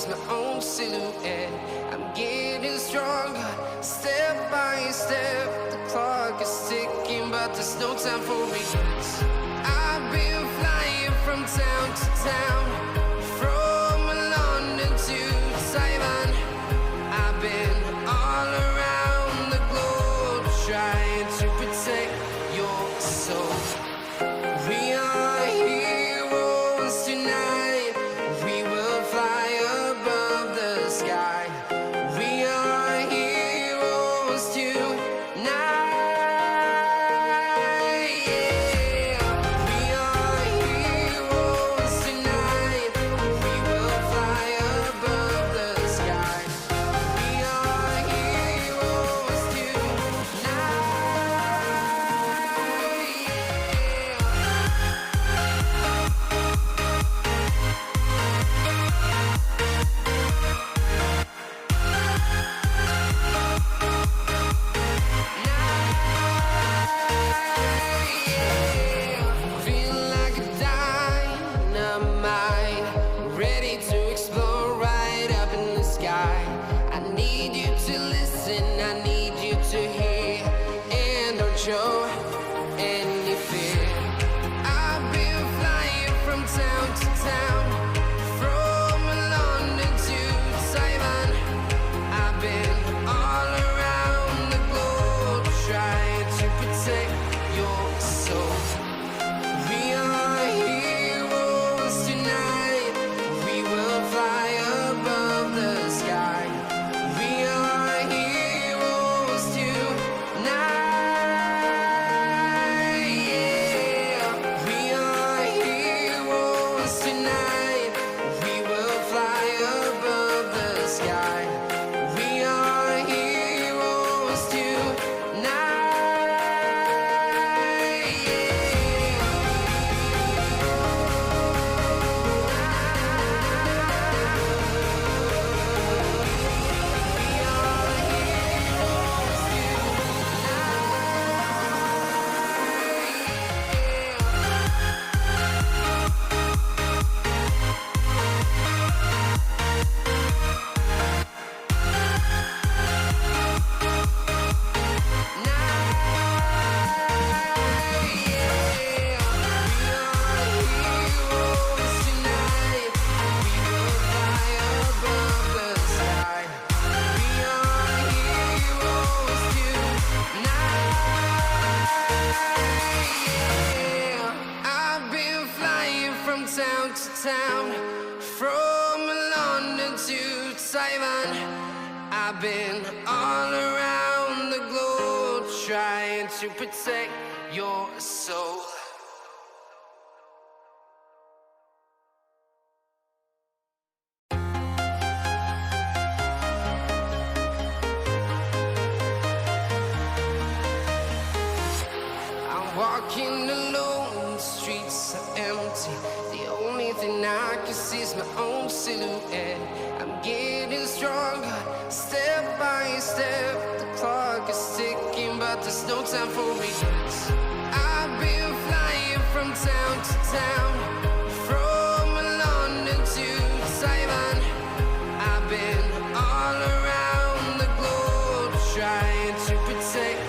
sees my own silhouette. I'm getting stronger, step by step. The clock is ticking, but there's no time for regrets. I've been flying from town to town, from London to Taiwan. I've been all around the globe, trying to protect your soul. We are heroes tonight. We will fly above the sky. We are heroes tonight. Yeah. We are heroes tonight. We will fly above the sky. We are heroes tonight. Feel like a dynamite, ready to explode right up in the sky. I need you to listen, I need you to hear, and don't show any fear. I've been flying from town to town, from London to Taiwan. I've been all around the globe, trying to protect your soul. We are heroes tonight. We will fly above the sky. We are heroes tonight. Yeah. We are heroes tonight. We will fly above the sky. We are heroes tonight. I've been flying from town to town, from London to Taiwan. I've been all around the globe, trying to protect your soul. I'm walking alone, the streets are empty. The only thing I can see is my own silhouette. I'm getting stronger, step by step. The clock is ticking, but there's no time for regrets. I've been flying from town to town, from London to Taiwan. I've been all around the globe, trying to protect